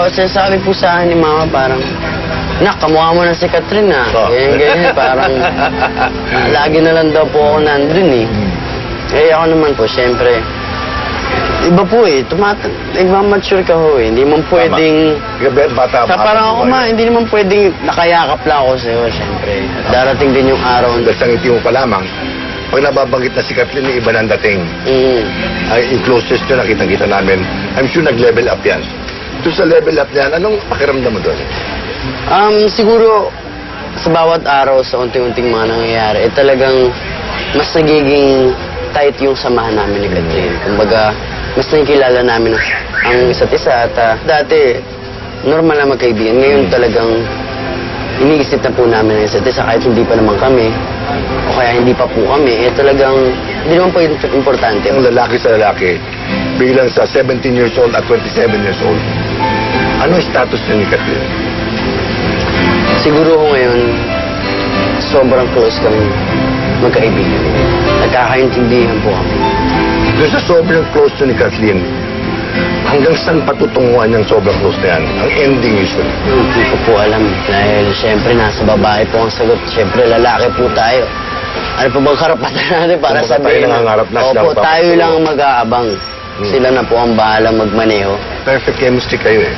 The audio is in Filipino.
sinasabi po sa akin ni Mama parang, nak, kamukha mo na si Catherine ah. Oh. Ganyan, parang lagi na lang daw po ako nandun eh. Eh ako naman po, syempre, iba po eh, nagmamature ka ho eh. Hindi man pwedeng... Bata Sa parang ako hindi naman pwedeng nakayakap lang ako sa'yo, syempre. At darating din yung araw. Dahil sa ngiti mo pa lamang, pag nababanggit na si Kathleen, iba na ang dating. Ay, yung closest nyo, nakita-kita namin. I'm sure nag-level up yan. Doon sa level up yan, anong pakiramdam mo doon? Siguro, sa bawat araw, sa unti-unting mga nangyayari, talagang mas nagiging tight yung samahan namin ni Catherine. Kumbaga, mas nakikilala namin ang isa't isa. At dati, normal na magkaibigan. Ngayon talagang iniisip na po namin ang isa't isa kahit hindi pa naman kami. O kaya hindi pa po kami. Talagang, hindi naman po importante. Ang lalaki sa lalaki, bilang sa 17 years old at 27 years old, ano ang status niya ni Kathleen? Siguro ko ngayon, sobrang close kami magkaibigan. Nagkakaintindihan po kami. Doon sa sobrang close niya ni Kathleen, hanggang saan patutunguhan niyang sobrang close na yan? Ang ending usually. Hindi ko po alam. Dahil siyempre nasa babae po ang sagot. Siyempre lalaki po tayo. Ano pa bang karapatan natin para Kumbaga tayo sabihin? nangangarap na sila Opo, tayo magpapatuloy. lang ang mag-aabang. Sila na po ang bahala magmaneho. Perfect chemistry kayo eh.